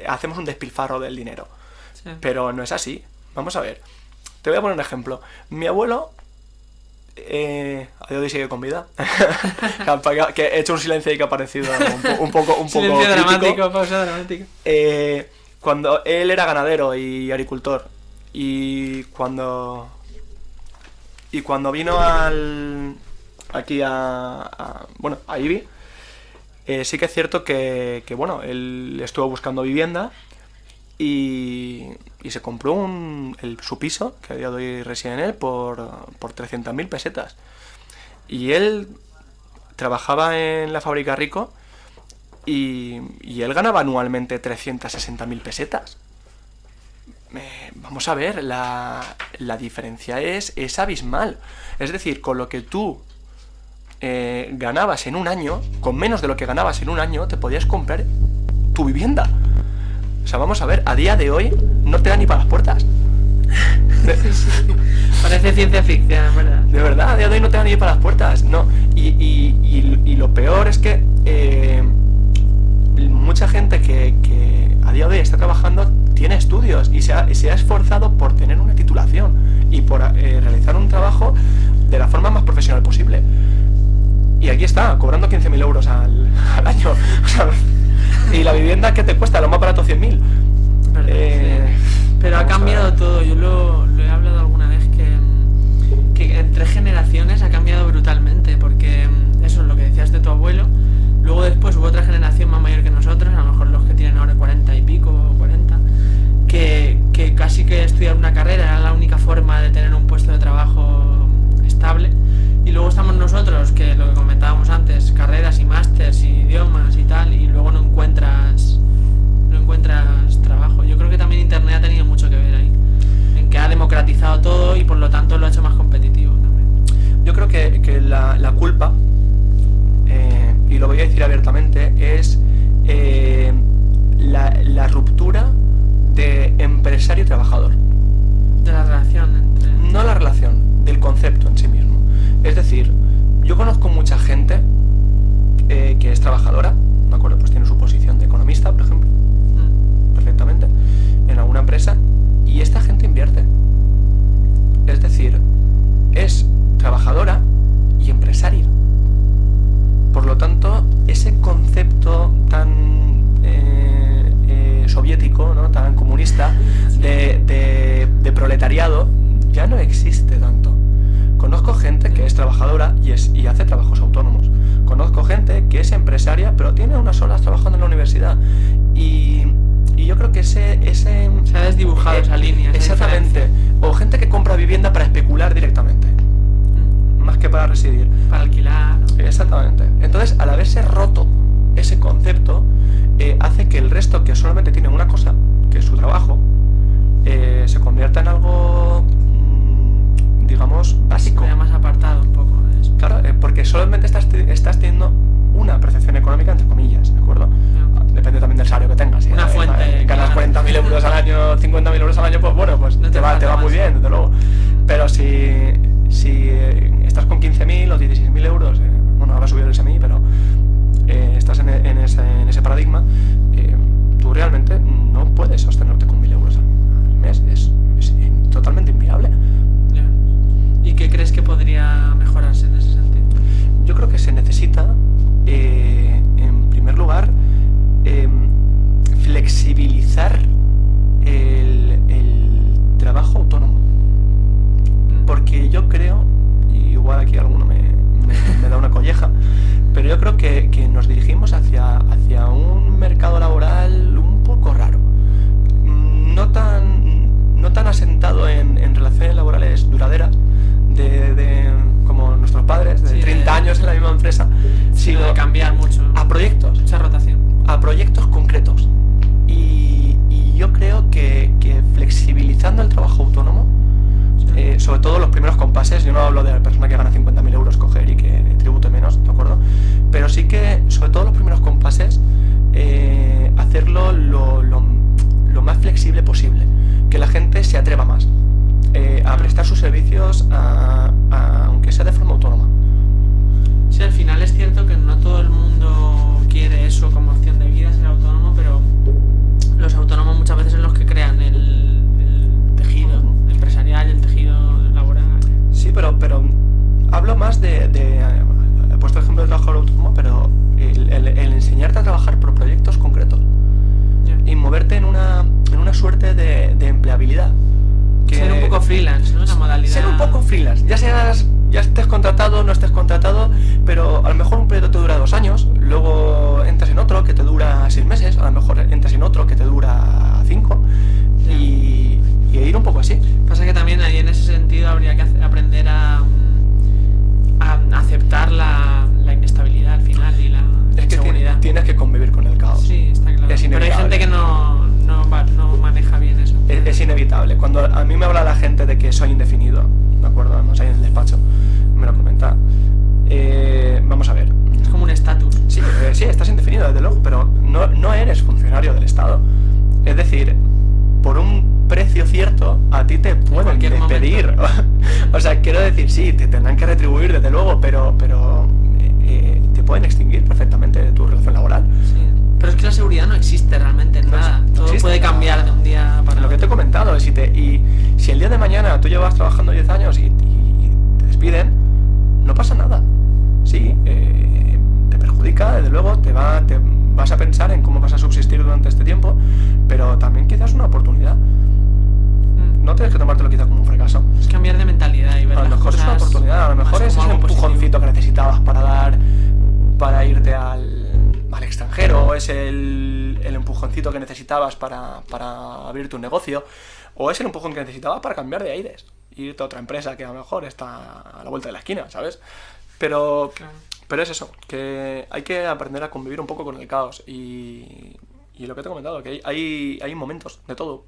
hacemos un despilfarro del dinero. Sí. Pero no es así. Vamos a ver. Te voy a poner un ejemplo. Mi abuelo... a día de hoy sigue con vida. Que he hecho un silencio y que ha parecido un poco silencio crítico. dramático, pausa dramática. Cuando él era ganadero y agricultor y cuando vino aquí a Ibi, sí que es cierto que bueno, él estuvo buscando vivienda y se compró su piso, que a día de hoy reside en él, por 300.000 pesetas. Y él trabajaba en la fábrica Rico y él ganaba anualmente 360.000 pesetas. Vamos a ver, la diferencia es abismal. Es decir, con lo que tú ganabas en un año, con menos de lo que ganabas en un año, te podías comprar tu vivienda. O sea, vamos a ver, a día de hoy no te da ni para las puertas. Parece ciencia ficción, es verdad. De verdad, a día de hoy no te da ni para las puertas. No. Y lo peor es que mucha gente que a día de hoy está trabajando tiene estudios y se ha esforzado por tener una titulación y por realizar un trabajo de la forma más profesional posible. Y aquí está, cobrando 15.000 euros al año. O sea, y la vivienda que te cuesta, lo más barato, 100.000. Pero ha cambiado todo. Yo lo he hablado alguna vez que en 3 generaciones ha cambiado brutalmente, porque eso es lo que decías de tu abuelo. Luego después hubo otra generación más mayor que nosotros, a lo mejor los que tienen ahora 40 y pico, 40, que casi que estudiar una carrera era la única forma de tener un puesto de trabajo estable. Y luego estamos nosotros, que lo que comentábamos antes, carreras y másters y idiomas y tal, y luego no encuentras trabajo. Yo creo que también Internet ha tenido mucho que ver ahí, en que ha democratizado todo y por lo tanto lo ha hecho más competitivo también. Yo creo que la culpa, y lo voy a decir abiertamente, es la ruptura de empresario y trabajador. De la relación entre... No la relación, del concepto en sí mismo. Es decir, yo conozco mucha gente que es trabajadora, ¿de acuerdo? Pues tiene su posición de economista, por ejemplo, perfectamente, en alguna empresa, y esta gente invierte. Es decir, es trabajadora y empresaria. Por lo tanto, ese concepto tan soviético, ¿no? Tan comunista de proletariado ya no existe tanto. Conozco gente que es trabajadora y hace trabajos autónomos. Conozco gente que es empresaria, pero tiene unas horas trabajando en la universidad. Y yo creo que se ha desdibujado esa línea. Exactamente. O gente que compra vivienda para especular directamente, más que para residir. Para alquilar. Exactamente. Entonces, al haberse roto ese concepto, hace que el resto, que solamente tiene una cosa, que es su trabajo, se convierta en algo, digamos, básico. Ya más apartado un poco de eso. Claro, porque solamente estás teniendo una percepción económica, entre comillas, ¿de acuerdo? Depende también del salario que tengas. Una fuente. Ganas 40.000 euros al año, 50.000 euros al año, pues bueno, pues no te va muy bien, desde luego. Pero si estás con 15.000 o 16.000 euros, bueno, ahora ha subido el SMI, pero estás en ese paradigma, tú realmente no puedes sostenerte con 1.000 euros al mes. Es totalmente inviable. ¿Y qué crees que podría mejorarse en ese sentido? Yo creo que se necesita, en primer lugar, flexibilizar el trabajo autónomo. Porque yo creo, y igual aquí alguno me da una colleja, pero yo creo que nos dirigimos hacia un mercado laboral un poco raro. No tan asentado en relaciones laborales duraderas, como nuestros padres, de 30 años en la misma empresa, sino de cambiar mucho. A proyectos. Mucha rotación. A proyectos concretos. Y yo creo que flexibilizando el trabajo autónomo, sobre todo los primeros compases, yo no hablo de la persona que gana 50.000 euros coger y que tribute menos, ¿de acuerdo? Pero sí que, sobre todo los primeros compases, hacerlo lo más flexible posible, que la gente se atreva más a prestar sus servicios, aunque sea de forma autónoma. Sí, al final es cierto que no todo el mundo quiere eso como opción de vida, ser autónomo, pero los autónomos muchas veces son los que crean el tejido empresarial y el tejido laboral. Sí, pero hablo más de he puesto el ejemplo del trabajo autónomo, pero el enseñarte a trabajar por proyectos concretos. Y moverte en una suerte de empleabilidad. Ser un poco freelance, ¿no? Esa modalidad. Ser un poco freelance. Ya estés contratado, no estés contratado, pero a lo mejor un proyecto te dura 2 años, luego entras en otro que te dura 6 meses, a lo mejor entras en otro que te dura 5, y ir un poco así. Pasa que también ahí en ese sentido habría que aprender a aceptar la inestabilidad al final y la inseguridad. Tienes que convivir con el caos. Sí, está claro. Pero hay gente que no maneja bien eso. Es inevitable. Cuando a mí me habla la gente de que soy indefinido, ¿de acuerdo? Vamos ahí en el despacho, me lo comenta. Vamos a ver. Es como un estatus. Sí, estás indefinido, desde luego, pero no eres funcionario del Estado. Es decir, por un precio cierto, a ti te pueden cualquier despedir. O sea, quiero decir, sí, te tendrán que retribuir, desde luego, pero te pueden extinguir perfectamente de tu relación laboral. Sí. Pero es que la seguridad no existe realmente en nada. Todo existe puede nada. cambiar de un día para Lo que te he otro. comentado, y si el día de mañana tú llevas trabajando 10 años y te despiden, no pasa nada. Sí, te perjudica, desde luego, te vas a pensar en cómo vas a subsistir durante este tiempo, pero también quizás es una oportunidad. No tienes que tomártelo quizás como un fracaso. Es cambiar de mentalidad y ver A lo las mejor es una cosas oportunidad, a lo mejor más es como ese algo empujoncito positivo. que necesitabas para irte al extranjero, o es el empujoncito que necesitabas para abrirte un negocio, o es el empujón que necesitabas para cambiar de aires, irte a otra empresa que a lo mejor está a la vuelta de la esquina, ¿sabes? Pero es eso, que hay que aprender a convivir un poco con el caos y lo que te he comentado, que hay momentos de todo.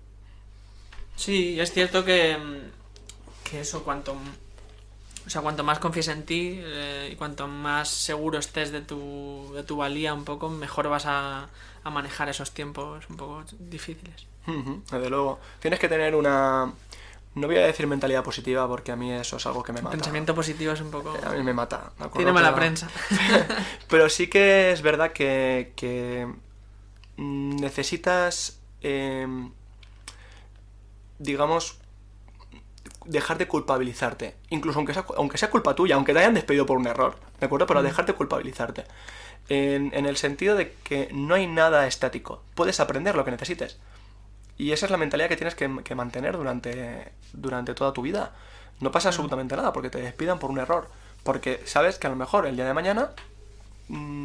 Sí, es cierto que eso, cuanto más confíes en ti y cuanto más seguro estés de tu valía un poco, mejor vas a manejar esos tiempos un poco difíciles. Desde luego. Tienes que tener una... No voy a decir mentalidad positiva porque a mí eso es algo que me mata. Pensamiento positivo es un poco... A mí me mata, ¿de acuerdo? Tiene mala prensa. Pero sí que es verdad que necesitas, digamos, dejar de culpabilizarte. Incluso aunque sea culpa tuya, aunque te hayan despedido por un error, ¿de acuerdo? Pero dejar de culpabilizarte. En el sentido de que no hay nada estático. Puedes aprender lo que necesites. Y esa es la mentalidad que tienes que mantener durante toda tu vida. No pasa absolutamente nada porque te despidan por un error. Porque sabes que a lo mejor el día de mañana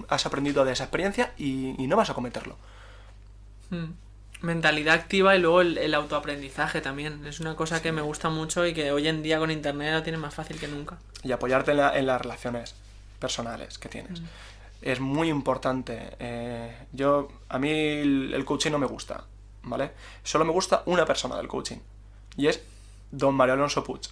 has aprendido de esa experiencia y no vas a cometerlo. Mentalidad activa y luego el autoaprendizaje también. Es una cosa que me gusta mucho y que hoy en día con internet lo tienes más fácil que nunca. Y apoyarte en las relaciones personales que tienes. Es muy importante. A mí el coaching no me gusta, ¿vale? Solo me gusta una persona del coaching. Y es don Mario Alonso Puig,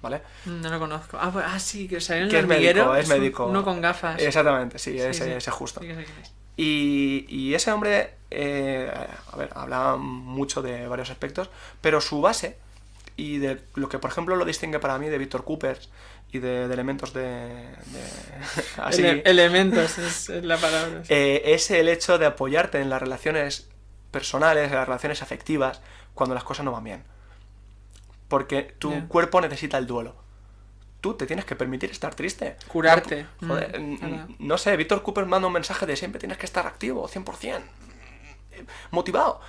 ¿vale? No lo conozco. Sí, que salió en Que el hormiguero. es médico. Uno con gafas. Exactamente, sí, Sí, ese justo. Sí que sé quién es. Y ese hombre, habla mucho de varios aspectos, pero su base y de lo que, por ejemplo, lo distingue para mí de Víctor Coopers y de elementos así, Elementos es la palabra. Sí. Es el hecho de apoyarte en las relaciones personales, en las relaciones afectivas, cuando las cosas no van bien. Porque tu cuerpo necesita el duelo. Tú te tienes que permitir estar triste. Curarte. Joder, no sé, Víctor Cooper manda un mensaje de siempre tienes que estar activo, 100%, motivado.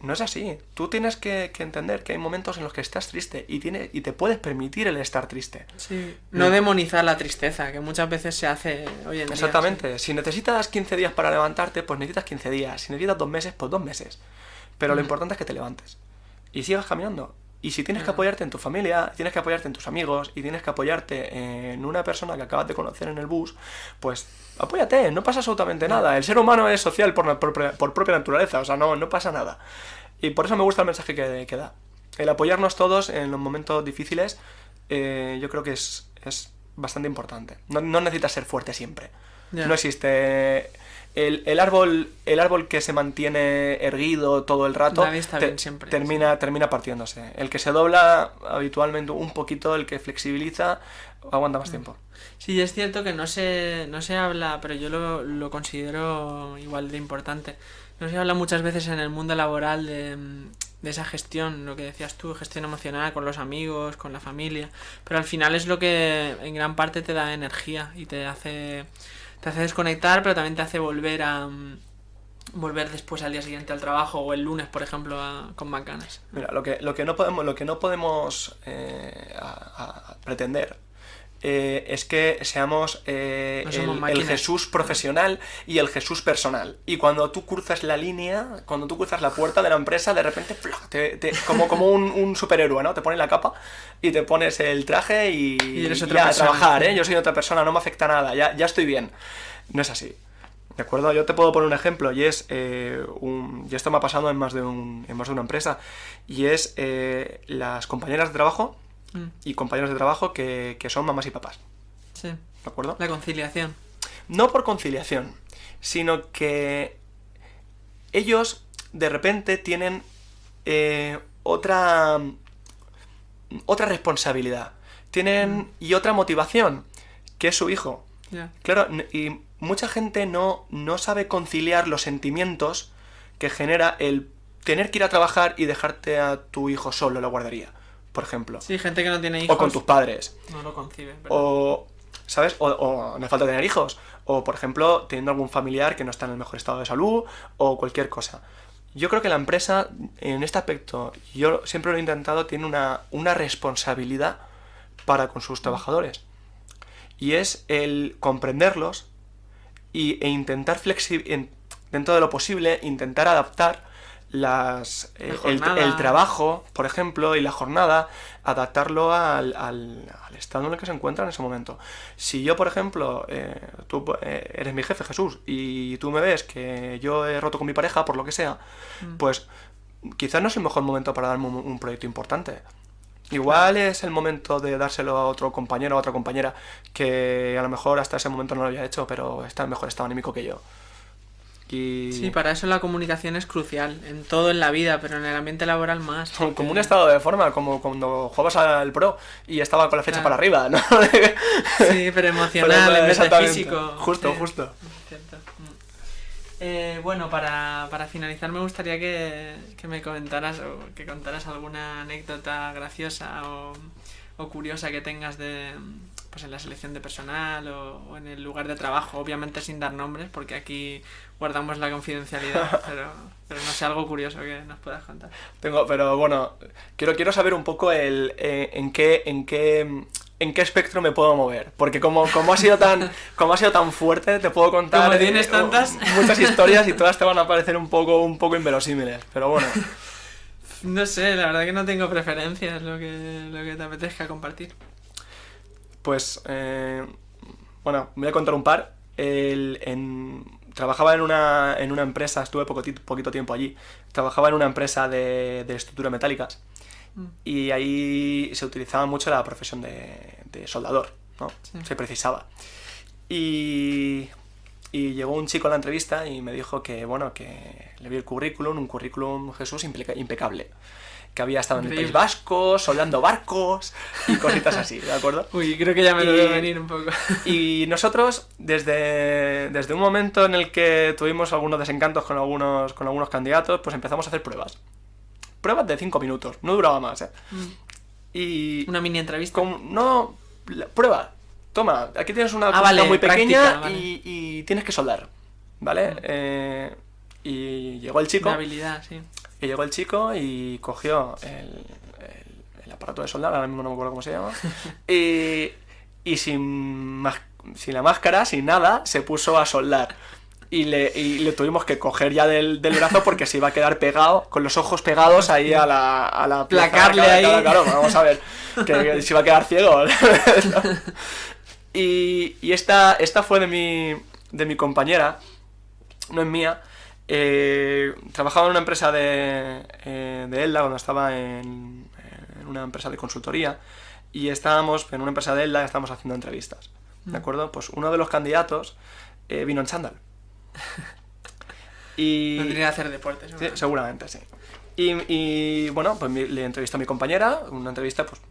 No es así. Tú tienes que entender que hay momentos en los que estás triste y te puedes permitir el estar triste. Sí. No demonizar la tristeza, que muchas veces se hace hoy en día. Exactamente. Sí. Si necesitas 15 días para levantarte, pues necesitas 15 días. Si necesitas 2 meses, pues 2 meses. Pero lo importante es que te levantes y sigas caminando. Y si tienes que apoyarte en tu familia, tienes que apoyarte en tus amigos y tienes que apoyarte en una persona que acabas de conocer en el bus, pues apóyate, no pasa absolutamente nada. El ser humano es social por propia naturaleza, o sea, no pasa nada. Y por eso me gusta el mensaje que da. El apoyarnos todos en los momentos difíciles, yo creo que es bastante importante. No necesitas ser fuerte siempre. No existe... El árbol que se mantiene erguido todo el rato termina partiéndose. El que se dobla habitualmente un poquito, el que flexibiliza, aguanta más tiempo. Sí, es cierto que no se habla, pero yo lo considero igual de importante. No se habla muchas veces en el mundo laboral de esa gestión, lo que decías tú, gestión emocional con los amigos, con la familia. Pero al final es lo que en gran parte te da energía y te hace desconectar, pero también te hace volver después al día siguiente al trabajo o el lunes, por ejemplo, con más ganas. Mira, lo que no podemos pretender es que seamos el Jesús profesional y el Jesús personal. Y cuando tú cruzas la línea, cuando tú cruzas la puerta de la empresa, de repente como un superhéroe, ¿no? Te pones la capa y te pones el traje y eres otra persona. A trabajar, ¿eh? Yo soy otra persona, no me afecta nada, ya estoy bien. No es así. ¿De acuerdo? Yo te puedo poner un ejemplo y es y esto me ha pasado en más de una empresa, y es las compañeras de trabajo y compañeros de trabajo que son mamás y papás. Sí. ¿De acuerdo? La conciliación. No por conciliación, sino que ellos de repente tienen otra responsabilidad. Tienen y otra motivación, que es su hijo. Ya. Claro, y mucha gente no sabe conciliar los sentimientos que genera el tener que ir a trabajar y dejarte a tu hijo solo en la guardería, por ejemplo. Sí, gente que no tiene hijos. O con tus padres. No lo concibe. ¿Verdad? O, ¿sabes? O no hace falta tener hijos. O, por ejemplo, teniendo algún familiar que no está en el mejor estado de salud o cualquier cosa. Yo creo que la empresa, en este aspecto, yo siempre lo he intentado, tiene una responsabilidad para con sus trabajadores. Y es el comprenderlos e intentar dentro de lo posible, intentar adaptar el trabajo, por ejemplo, y la jornada, adaptarlo al estado en el que se encuentra en ese momento. Si yo, por ejemplo, tú eres mi jefe, Jesús, y tú me ves que yo he roto con mi pareja, por lo que sea, pues quizás no es el mejor momento para darme un proyecto importante. Igual es el momento de dárselo a otro compañero o a otra compañera que a lo mejor hasta ese momento no lo había hecho, pero está en mejor estado anímico que yo. Y... Sí, para eso la comunicación es crucial, en todo en la vida, pero en el ambiente laboral más. Como porque... un estado de forma, como cuando jugabas al Pro y estaba con la flecha para arriba, ¿no? Sí, pero emocional en vez de físico. Justo, sí, justo. Es cierto. Bueno, para finalizar me gustaría que me comentaras o que contaras alguna anécdota graciosa o curiosa que tengas de pues en la selección de personal o en el lugar de trabajo, obviamente sin dar nombres porque aquí guardamos la confidencialidad, pero no sé, algo curioso que nos puedas contar. Pero bueno, quiero saber un poco en qué espectro me puedo mover, porque como ha sido tan fuerte, te puedo contar como tienes tantas muchas historias y todas te van a parecer un poco inverosímiles, pero bueno. No sé, la verdad que no tengo preferencias, lo que te apetezca compartir. Pues bueno, voy a contar un par. Trabajaba en una empresa, estuve poquito tiempo allí. Trabajaba en una empresa de estructuras metálicas. Y ahí se utilizaba mucho la profesión de soldador, ¿no? Sí. Se precisaba. Y llegó un chico a la entrevista y me dijo que le vi el currículum, un currículum, Jesús, impecable. Que había estado en el País Vasco, soldando barcos y cositas así, ¿de acuerdo? Uy, creo que ya me lo veo venir un poco. Y nosotros, desde un momento en el que tuvimos algunos desencantos con algunos candidatos, pues empezamos a hacer pruebas. Pruebas de 5 minutos, no duraba más, ¿eh? Y ¿una mini entrevista? Prueba. Toma, aquí tienes una cosita muy pequeña, práctica, vale. y tienes que soldar, ¿vale? Y llegó el chico. Una habilidad, sí. Y llegó el chico y cogió el aparato de soldar, ahora mismo no me acuerdo cómo se llama, y sin la máscara, sin nada, se puso a soldar. Y le tuvimos que coger ya del brazo porque se iba a quedar pegado, con los ojos pegados ahí a la pieza. Placarle ahí. Claro, vamos a ver, que se iba a quedar ciego. Y esta fue de mi compañera, no es mía. Trabajaba en una empresa de Elda, cuando estaba en una empresa de consultoría, y estábamos en una empresa de Elda, estábamos haciendo entrevistas, ¿de acuerdo? Pues uno de los candidatos vino en chándal. Y tendría que hacer deporte, sí, seguramente, sí. Y bueno, pues le entrevistó a mi compañera, una entrevista, pues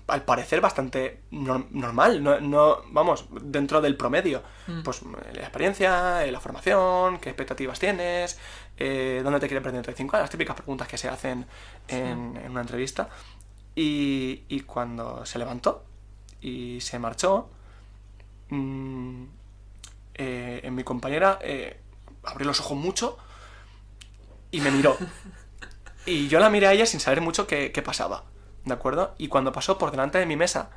al parecer bastante normal, no vamos, dentro del promedio. Pues la experiencia, la formación, qué expectativas tienes, dónde te quieres perder dentro de 5 años, las típicas preguntas que se hacen en una entrevista. Y cuando se levantó y se marchó, en mi compañera abrió los ojos mucho y me miró. Y yo la miré a ella sin saber mucho qué pasaba, ¿de acuerdo? Y cuando pasó por delante de mi mesa,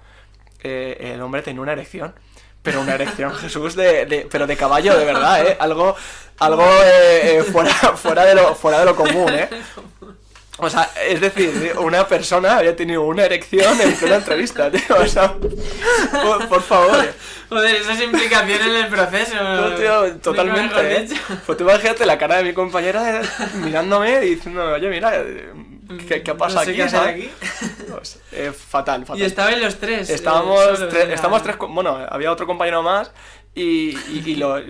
el hombre tenía una erección. Pero una erección, Jesús, pero de caballo, de verdad, ¿eh? Algo fuera de lo común, ¿eh? O sea, es decir, una persona había tenido una erección en plena entrevista, tío. O sea, por favor. Joder, esas implicaciones en el proceso. No, tío, totalmente, ¿eh? Pues tú imagínate la cara de mi compañera mirándome y diciéndome, oye, mira, ¿Qué pasa no sé aquí? qué hacer ¿sabes? aquí. Pues, fatal. Y estaban los tres. Estamos tres, bueno, había otro compañero más y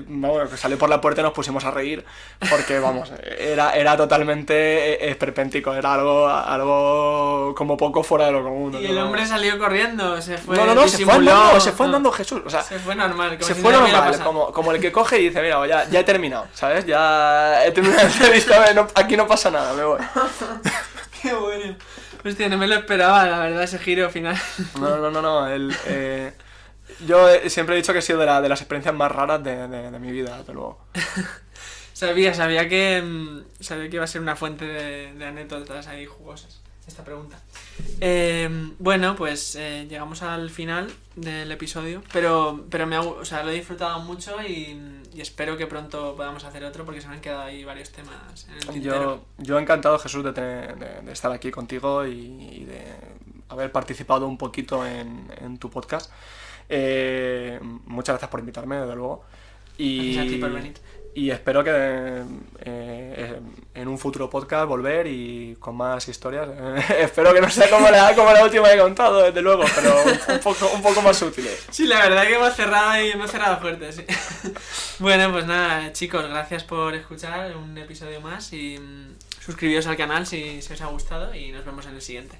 vamos, salió por la puerta y nos pusimos a reír porque, vamos, era totalmente esperpéntico, era algo como poco fuera de lo común. Y el hombre salió corriendo, se fue. No, se fue andando Jesús, o sea, se fue normal. Se fue normal, como el que coge y dice, mira, ya he terminado, ¿sabes? Ya he terminado la entrevista, aquí no pasa nada, me voy. Qué bueno. Hostia, no me lo esperaba, la verdad, ese giro final. No. Yo siempre he dicho que he sido de las experiencias más raras de mi vida, desde luego. Sabía que iba a ser una fuente de anécdotas ahí jugosas, esta pregunta. Bueno, pues llegamos al final del episodio, pero lo he disfrutado mucho y espero que pronto podamos hacer otro porque se me han quedado ahí varios temas en el tintero. Yo encantado, Jesús, de estar aquí contigo y de haber participado un poquito en tu podcast. Muchas gracias por invitarme, desde luego. Gracias a ti por venir. Y espero que en un futuro podcast volver y con más historias. Espero que no sea como la última que he contado, desde luego, pero un poco más útiles. Sí, la verdad que hemos cerrado fuerte, sí. Bueno, pues nada, chicos, gracias por escuchar un episodio más y suscribiros al canal si os ha gustado y nos vemos en el siguiente.